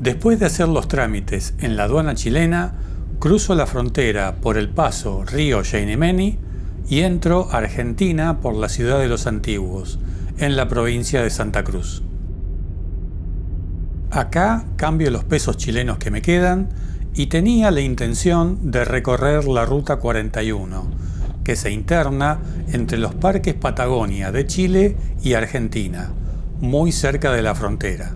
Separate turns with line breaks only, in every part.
Después de hacer los trámites en la aduana chilena, cruzo la frontera por el paso Río Xainemeni y entro a Argentina por la ciudad de Los Antiguos, en la provincia de Santa Cruz. Acá cambio los pesos chilenos que me quedan y tenía la intención de recorrer la Ruta 41, que se interna entre los parques Patagonia de Chile y Argentina, muy cerca de la frontera.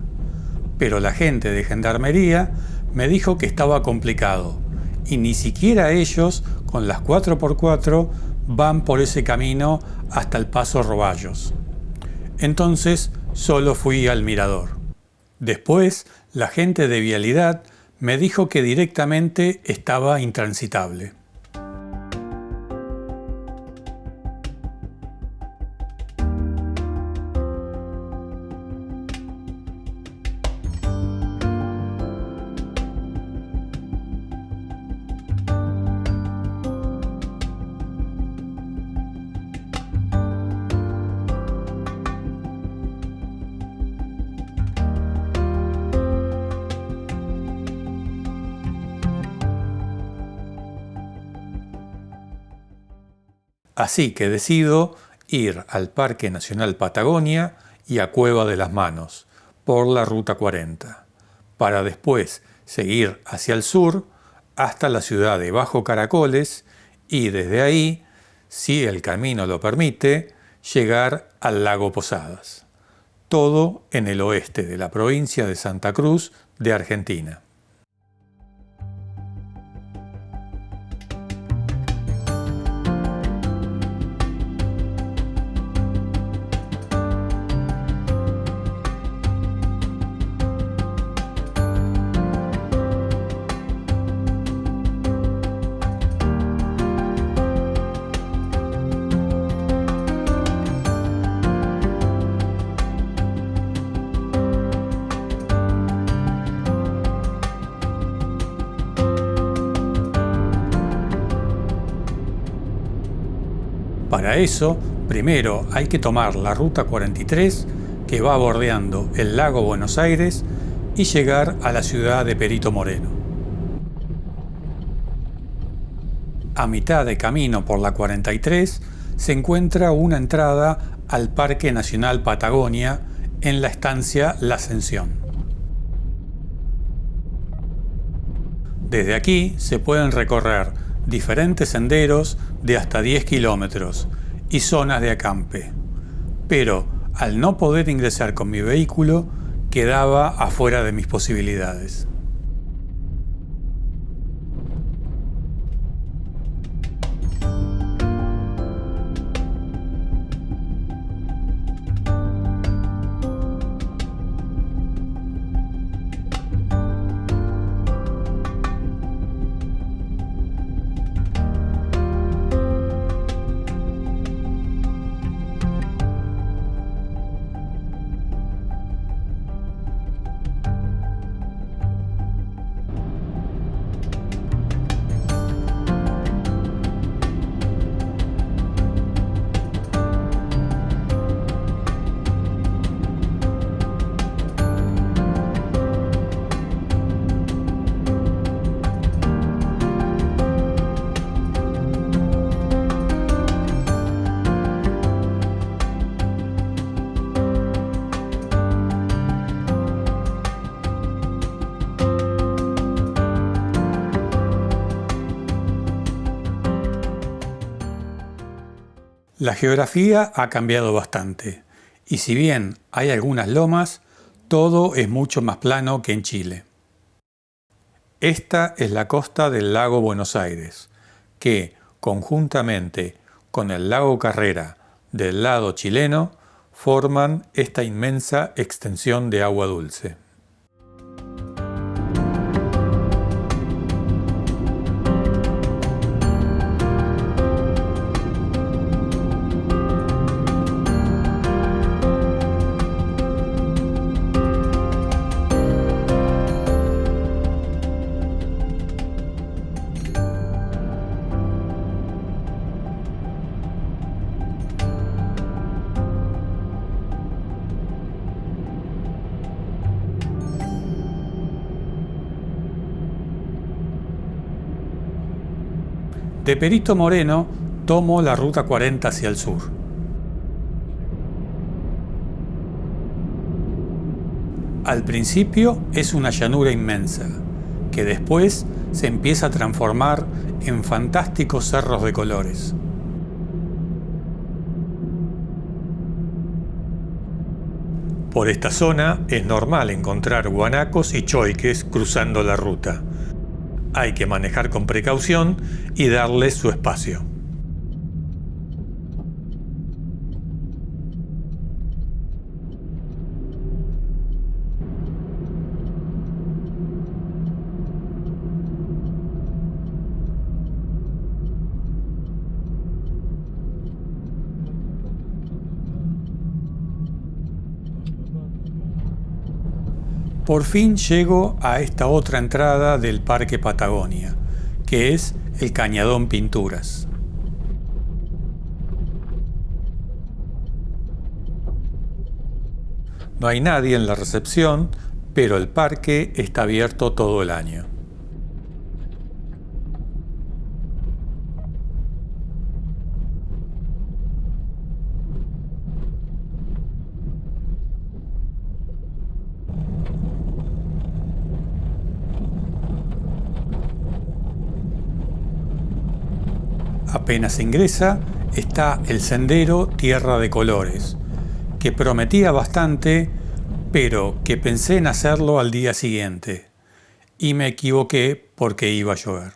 Pero la gente de Gendarmería me dijo que estaba complicado y ni siquiera ellos, con las 4x4, van por ese camino hasta el Paso Roballos. Entonces solo fui al mirador. Después, la gente de Vialidad me dijo que directamente estaba intransitable. Así que decido ir al Parque Nacional Patagonia y a Cueva de las Manos, por la Ruta 40, para después seguir hacia el sur hasta la ciudad de Bajo Caracoles y desde ahí, si el camino lo permite, llegar al lago Posadas. Todo en el oeste de la provincia de Santa Cruz de Argentina. Para eso, primero hay que tomar la Ruta 43, que va bordeando el lago Buenos Aires, y llegar a la ciudad de Perito Moreno. A mitad de camino por la 43 se encuentra una entrada al Parque Nacional Patagonia en la estancia La Ascensión. Desde aquí se pueden recorrer diferentes senderos de hasta 10 kilómetros y zonas de acampe, pero al no poder ingresar con mi vehículo quedaba afuera de mis posibilidades. La geografía ha cambiado bastante, y si bien hay algunas lomas, todo es mucho más plano que en Chile. Esta es la costa del lago Buenos Aires, que, conjuntamente con el lago Carrera del lado chileno, forman esta inmensa extensión de agua dulce. De Perito Moreno tomo la ruta 40 hacia el sur. Al principio es una llanura inmensa, que después se empieza a transformar en fantásticos cerros de colores. Por esta zona es normal encontrar guanacos y choiques cruzando la ruta. Hay que manejar con precaución y darles su espacio. Por fin llego a esta otra entrada del Parque Patagonia, que es el Cañadón Pinturas. No hay nadie en la recepción, pero el parque está abierto todo el año. Apenas ingresa, está el sendero Tierra de Colores, que prometía bastante, pero que pensé en hacerlo al día siguiente, y me equivoqué porque iba a llover.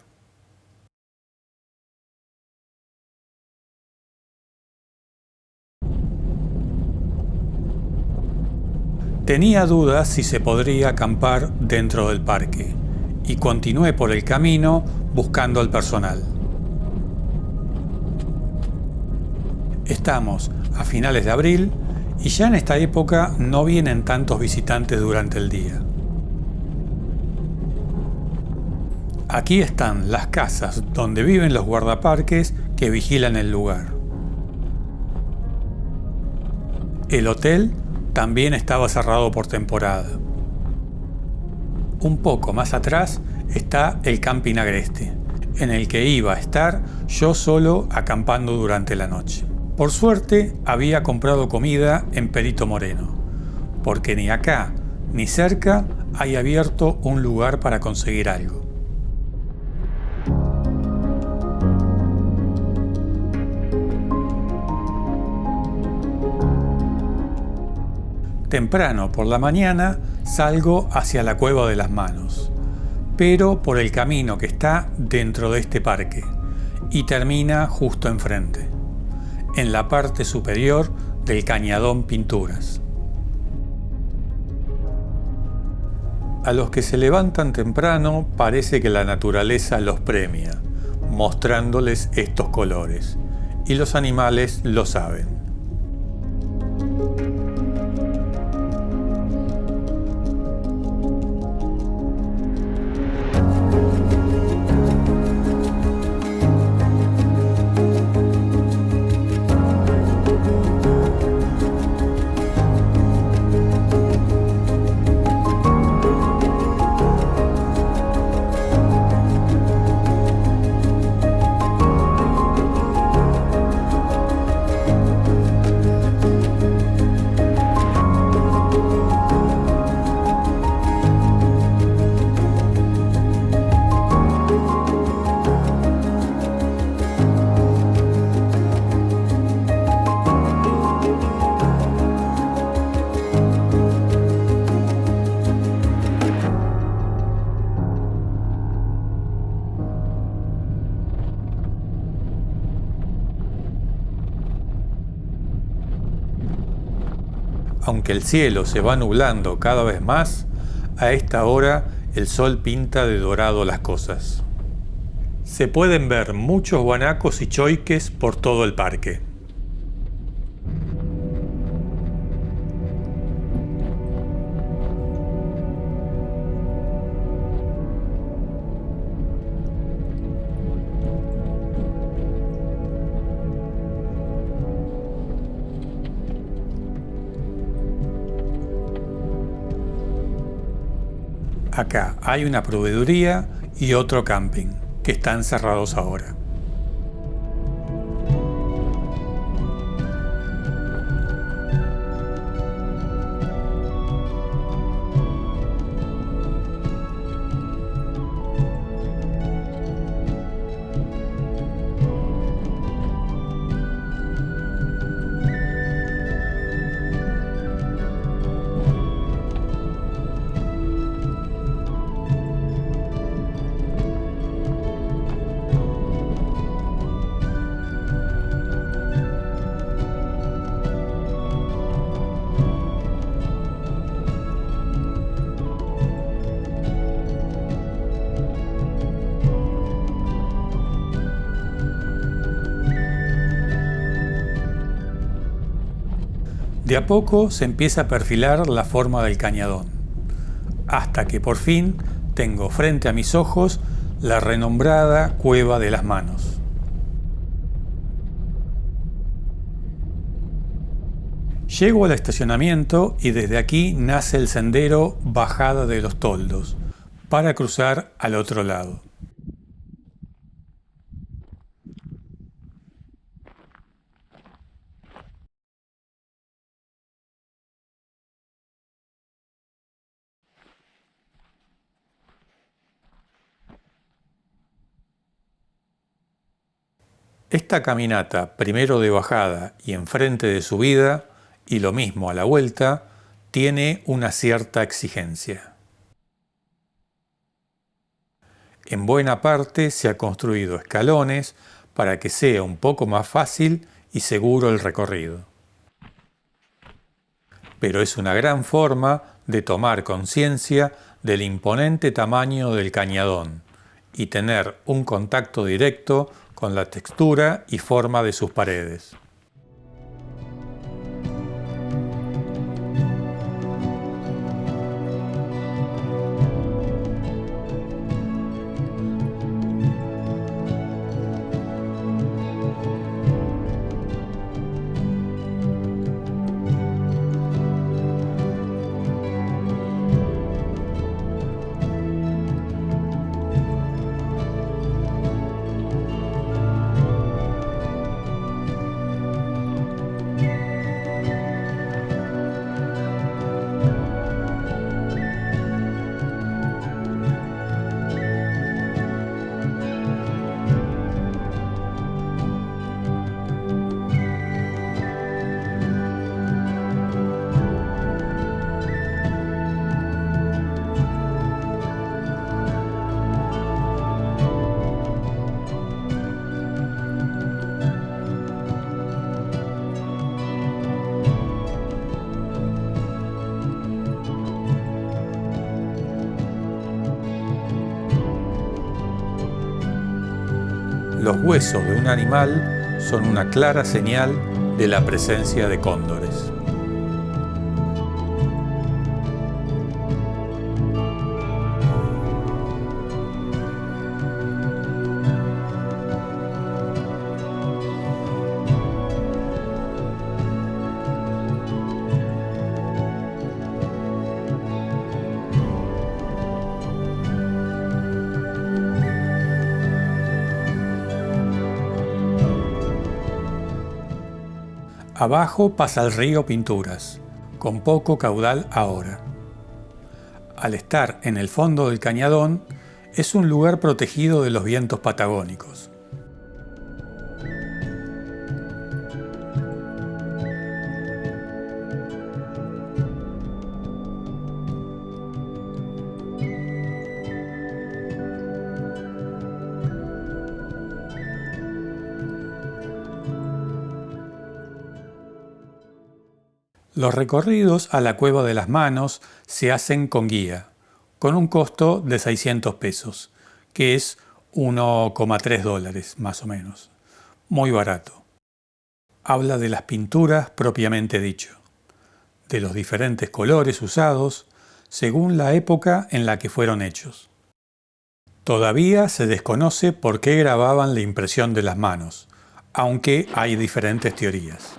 Tenía dudas si se podría acampar dentro del parque, y continué por el camino buscando al personal. Estamos a finales de abril y ya en esta época no vienen tantos visitantes durante el día. Aquí están las casas donde viven los guardaparques que vigilan el lugar. El hotel también estaba cerrado por temporada. Un poco más atrás está el Camping Agreste, en el que iba a estar yo solo acampando durante la noche. Por suerte, había comprado comida en Perito Moreno, porque ni acá ni cerca hay abierto un lugar para conseguir algo. Temprano por la mañana salgo hacia la Cueva de las Manos, pero por el camino que está dentro de este parque y termina justo enfrente, en la parte superior del Cañadón Pinturas. A los que se levantan temprano parece que la naturaleza los premia, mostrándoles estos colores, y los animales lo saben. Aunque el cielo se va nublando cada vez más, a esta hora el sol pinta de dorado las cosas. Se pueden ver muchos guanacos y choiques por todo el parque. Acá hay una proveeduría y otro camping, que están cerrados ahora. De a poco se empieza a perfilar la forma del cañadón, hasta que por fin tengo frente a mis ojos la renombrada Cueva de las Manos. Llego al estacionamiento y desde aquí nace el sendero Bajada de los Toldos, para cruzar al otro lado. Esta caminata, primero de bajada y enfrente de subida, y lo mismo a la vuelta, tiene una cierta exigencia. En buena parte se ha construido escalones para que sea un poco más fácil y seguro el recorrido. Pero es una gran forma de tomar conciencia del imponente tamaño del cañadón y tener un contacto directo con la textura y forma de sus paredes. Los huesos de un animal son una clara señal de la presencia de cóndores. Abajo pasa el río Pinturas, con poco caudal ahora. Al estar en el fondo del cañadón, es un lugar protegido de los vientos patagónicos. Los recorridos a la Cueva de las Manos se hacen con guía, con un costo de 600 pesos, que es $1,3 más o menos. Muy barato. Habla de las pinturas propiamente dicho, de los diferentes colores usados según la época en la que fueron hechos. Todavía se desconoce por qué grababan la impresión de las manos, aunque hay diferentes teorías.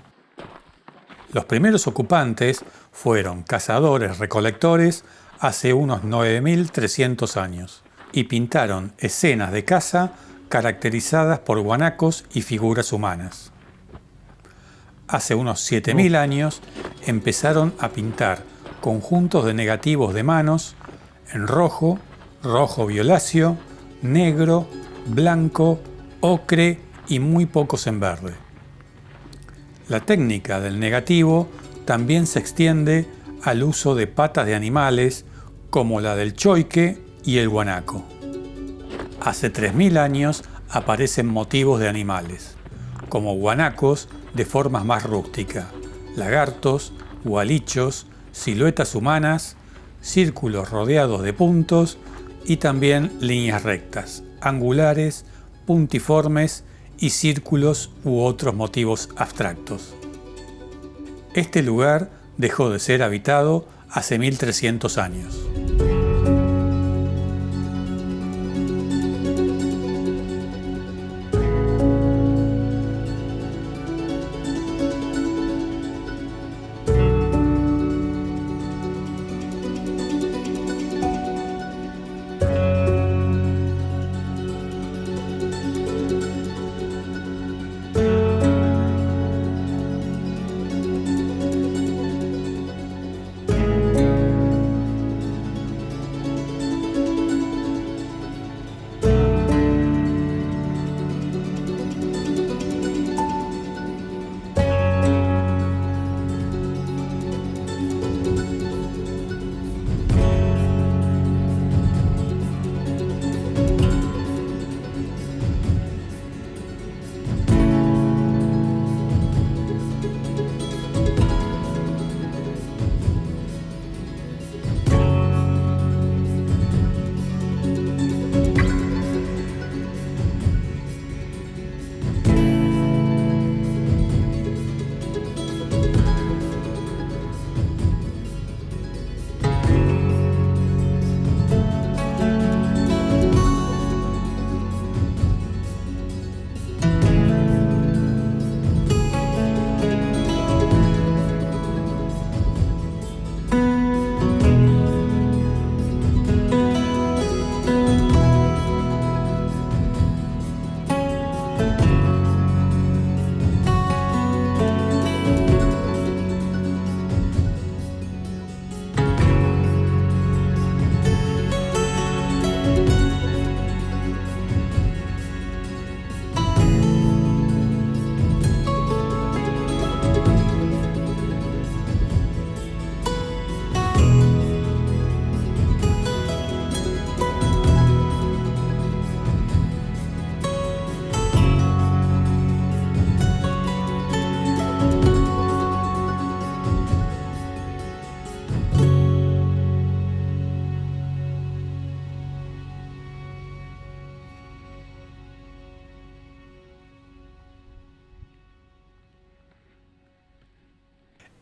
Los primeros ocupantes fueron cazadores-recolectores hace unos 9.300 años y pintaron escenas de caza caracterizadas por guanacos y figuras humanas. Hace unos 7.000 años empezaron a pintar conjuntos de negativos de manos en rojo, rojo violáceo, negro, blanco, ocre y muy pocos en verde. La técnica del negativo también se extiende al uso de patas de animales como la del choique y el guanaco. Hace 3.000 años aparecen motivos de animales, como guanacos de formas más rústicas, lagartos, gualichos, siluetas humanas, círculos rodeados de puntos y también líneas rectas, angulares, puntiformes y círculos u otros motivos abstractos. Este lugar dejó de ser habitado hace 1300 años.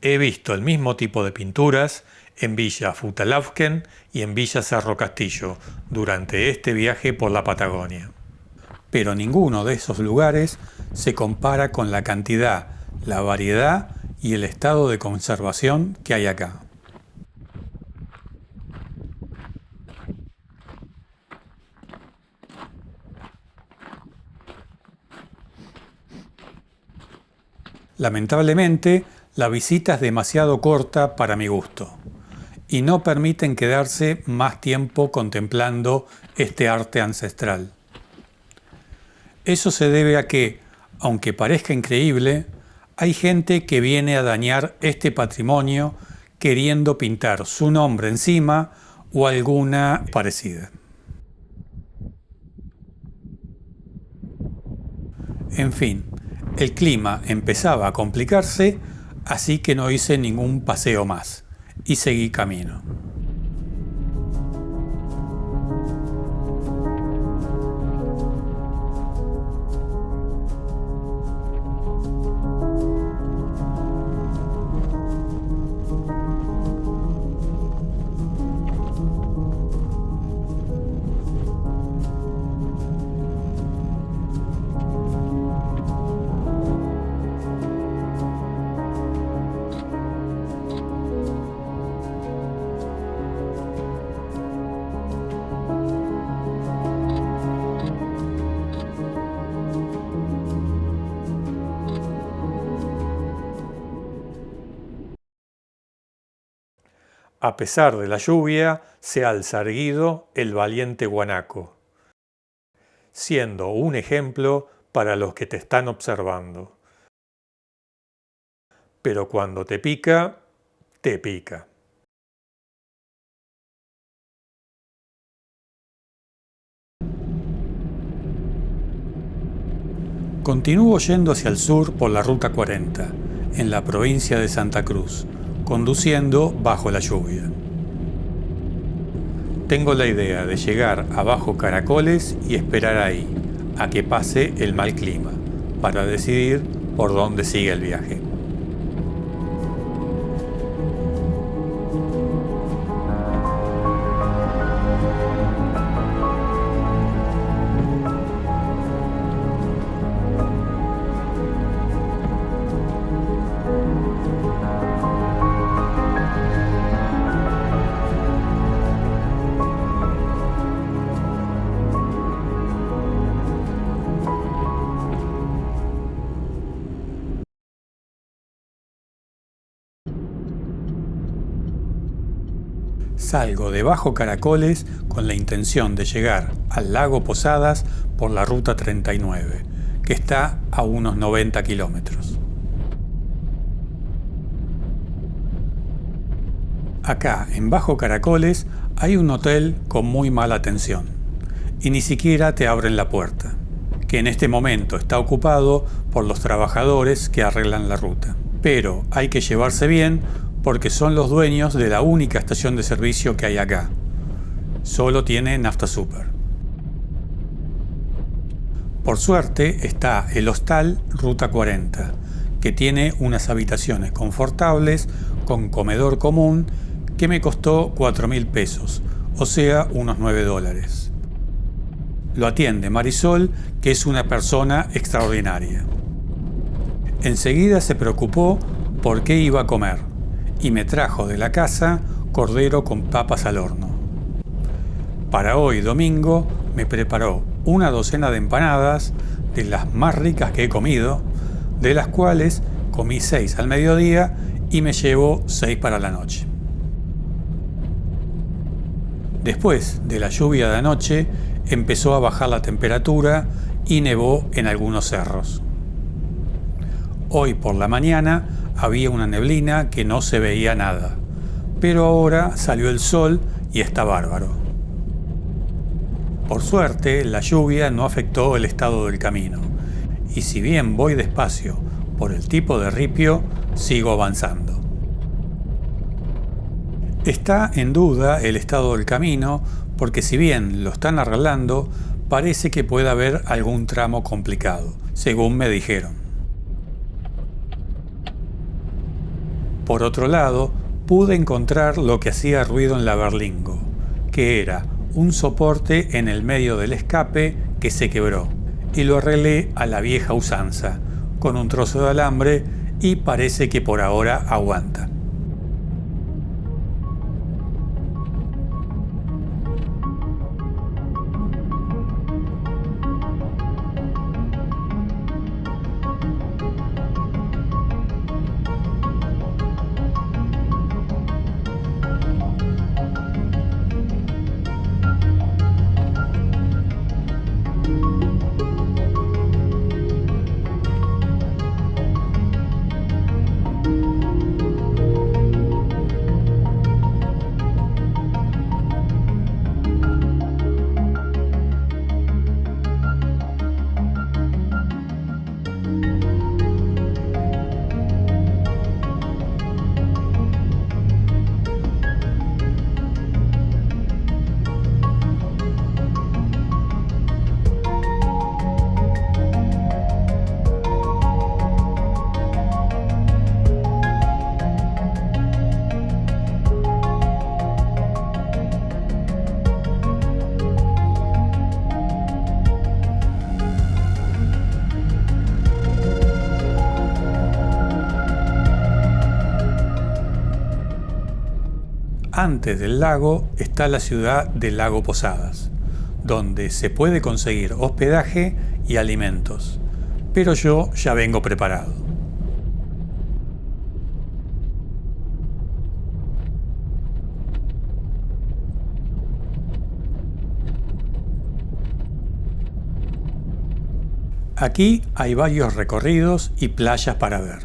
He visto el mismo tipo de pinturas en Villa Futalaufken y en Villa Cerro Castillo durante este viaje por la Patagonia. Pero ninguno de esos lugares se compara con la cantidad, la variedad y el estado de conservación que hay acá. Lamentablemente, la visita es demasiado corta para mi gusto y no permiten quedarse más tiempo contemplando este arte ancestral. Eso se debe a que, aunque parezca increíble, hay gente que viene a dañar este patrimonio queriendo pintar su nombre encima o alguna parecida. En fin, el clima empezaba a complicarse, así que no hice ningún paseo más y seguí camino. A pesar de la lluvia, se alza erguido el valiente guanaco, siendo un ejemplo para los que te están observando. Pero cuando te pica, te pica. Continúo yendo hacia el sur por la Ruta 40, en la provincia de Santa Cruz, conduciendo bajo la lluvia. Tengo la idea de llegar a Bajo Caracoles y esperar ahí, a que pase el mal clima, para decidir por dónde sigue el viaje. Salgo de Bajo Caracoles con la intención de llegar al lago Posadas por la ruta 39, que está a unos 90 kilómetros. Acá, en Bajo Caracoles, hay un hotel con muy mala atención y ni siquiera te abren la puerta, que en este momento está ocupado por los trabajadores que arreglan la ruta. Pero hay que llevarse bien porque son los dueños de la única estación de servicio que hay acá. Solo tiene Nafta Super. Por suerte está el hostal Ruta 40, que tiene unas habitaciones confortables con comedor común que me costó 4.000 pesos, o sea, unos $9. Lo atiende Marisol, que es una persona extraordinaria. Enseguida se preocupó por qué iba a comer y me trajo de la casa cordero con papas al horno. Para hoy, domingo, me preparó una docena de empanadas, de las más ricas que he comido, de las cuales comí 6 al mediodía y me llevo 6 para la noche. Después de la lluvia de anoche, empezó a bajar la temperatura y nevó en algunos cerros. Hoy por la mañana había una neblina que no se veía nada, pero ahora salió el sol y está bárbaro. Por suerte, la lluvia no afectó el estado del camino, y si bien voy despacio por el tipo de ripio, sigo avanzando. Está en duda el estado del camino porque si bien lo están arreglando, parece que puede haber algún tramo complicado, según me dijeron. Por otro lado, pude encontrar lo que hacía ruido en la Berlingo, que era un soporte en el medio del escape que se quebró, y lo arreglé a la vieja usanza, con un trozo de alambre, y parece que por ahora aguanta. Antes del lago está la ciudad de Lago Posadas, donde se puede conseguir hospedaje y alimentos, pero yo ya vengo preparado. Aquí hay varios recorridos y playas para ver.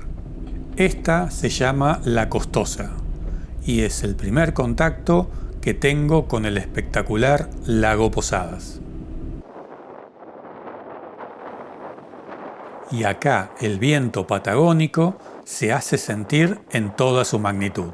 Esta se llama La Costosa y es el primer contacto que tengo con el espectacular Lago Posadas. Y acá el viento patagónico se hace sentir en toda su magnitud.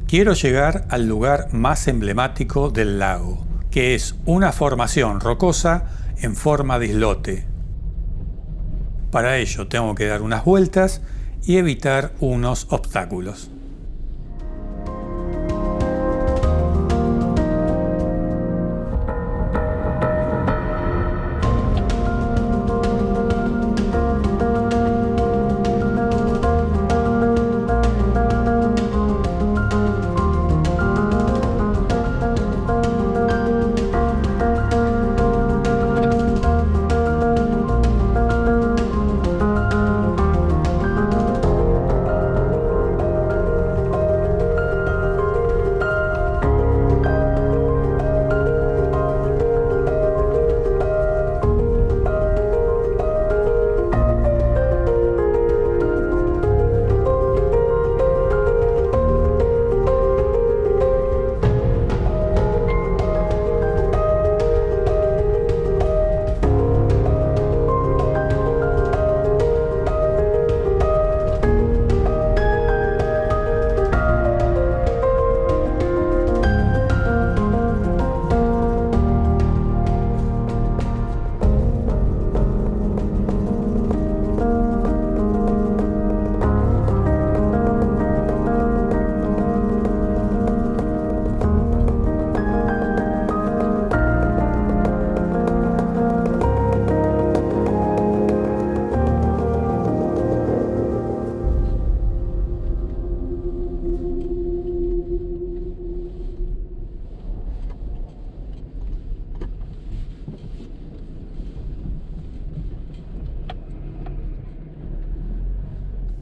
Quiero llegar al lugar más emblemático del lago, que es una formación rocosa en forma de islote. Para ello tengo que dar unas vueltas y evitar unos obstáculos.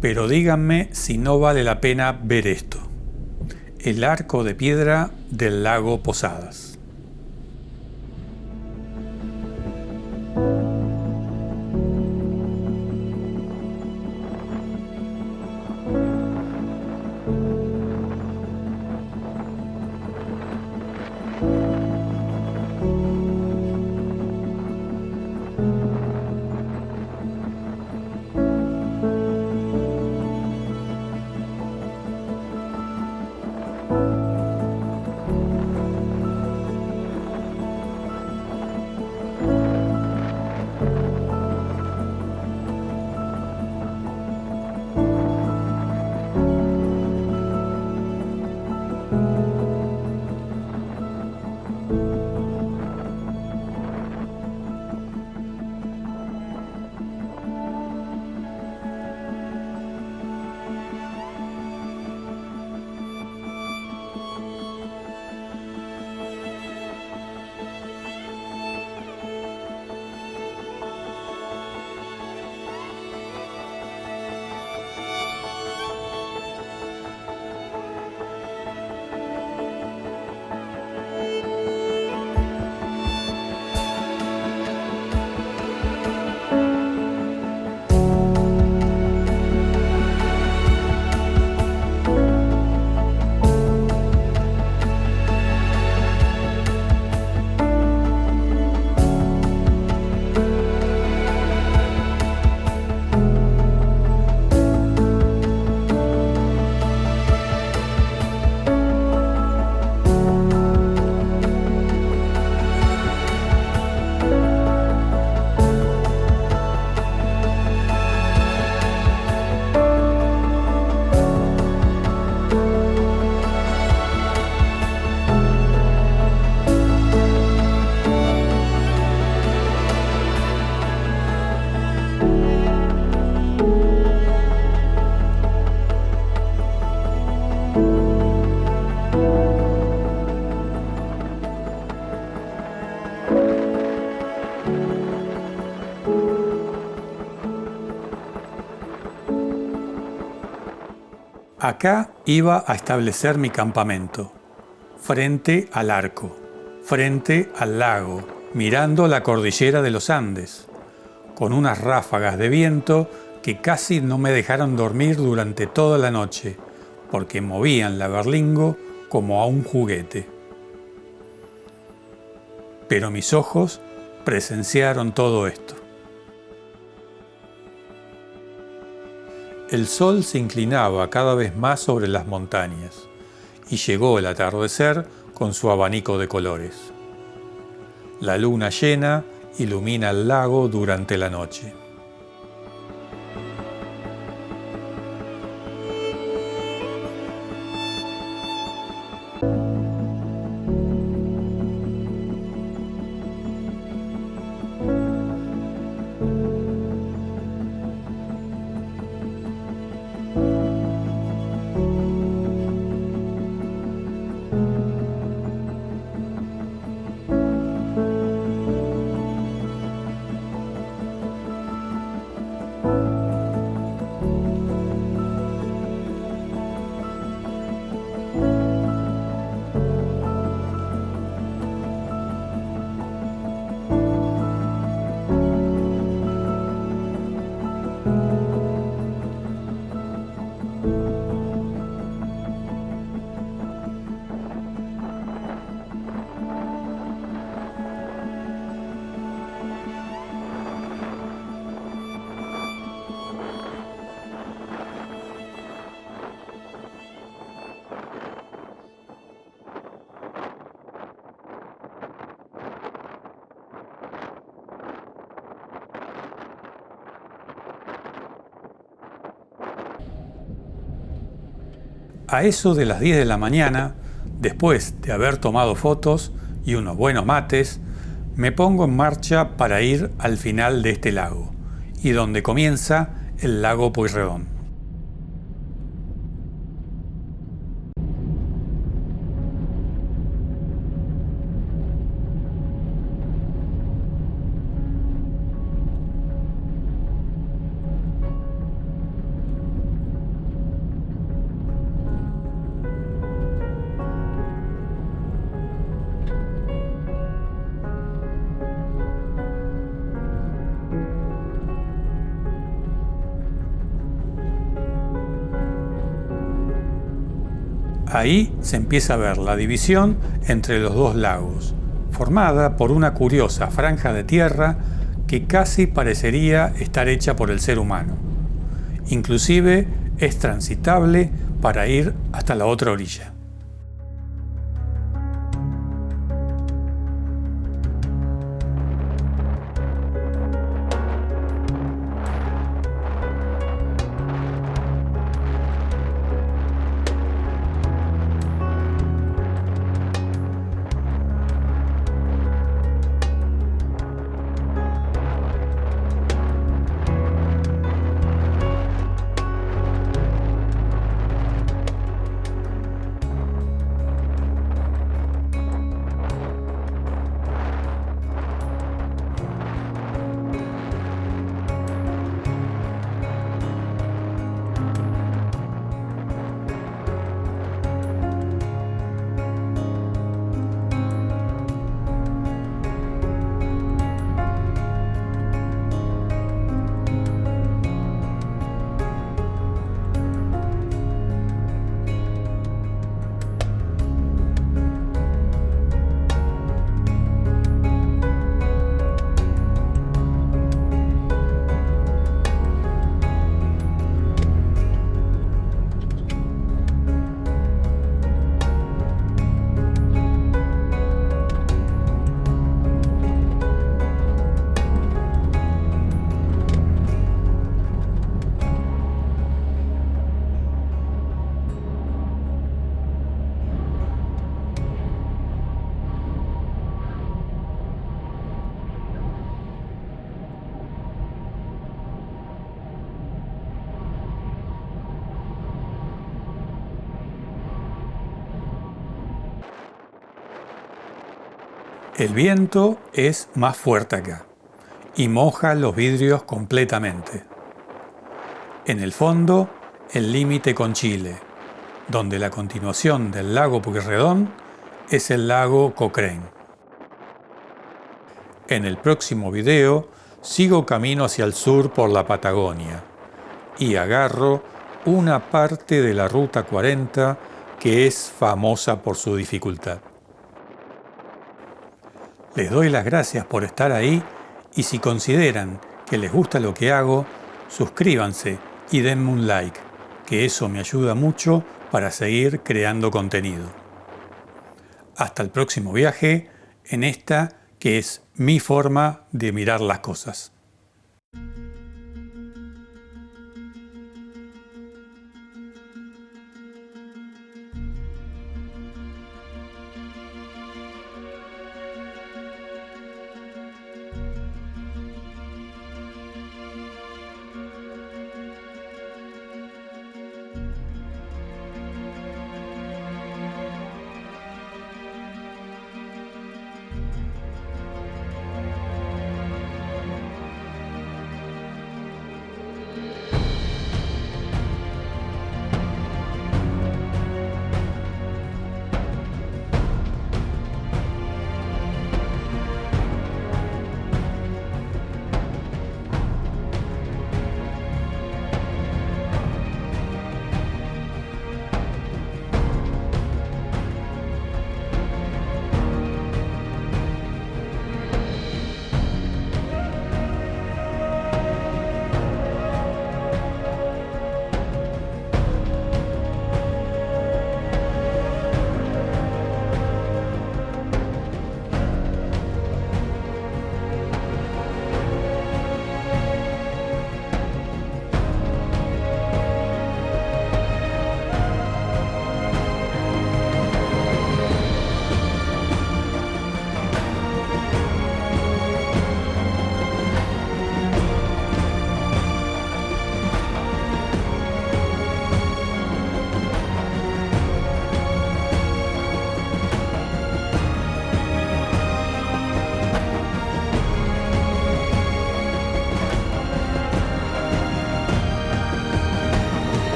Pero díganme si no vale la pena ver esto: el arco de piedra del lago Posadas. Acá iba a establecer mi campamento, frente al arco, frente al lago, mirando la cordillera de los Andes, con unas ráfagas de viento que casi no me dejaron dormir durante toda la noche, porque movían la berlingo como a un juguete. Pero mis ojos presenciaron todo esto. El sol se inclinaba cada vez más sobre las montañas y llegó el atardecer con su abanico de colores. La luna llena ilumina el lago durante la noche. A eso de las 10 de la mañana, después de haber tomado fotos y unos buenos mates, me pongo en marcha para ir al final de este lago, y donde comienza el lago Pueyrredón. Ahí se empieza a ver la división entre los dos lagos, formada por una curiosa franja de tierra que casi parecería estar hecha por el ser humano. Inclusive es transitable para ir hasta la otra orilla. El viento es más fuerte acá y moja los vidrios completamente. En el fondo, el límite con Chile, donde la continuación del lago Pueyrredón es el lago Cochrane. En el próximo video sigo camino hacia el sur por la Patagonia y agarro una parte de la Ruta 40 que es famosa por su dificultad. Les doy las gracias por estar ahí y si consideran que les gusta lo que hago, suscríbanse y denme un like. que eso me ayuda mucho para seguir creando contenido. Hasta el próximo viaje en esta que es mi forma de mirar las cosas.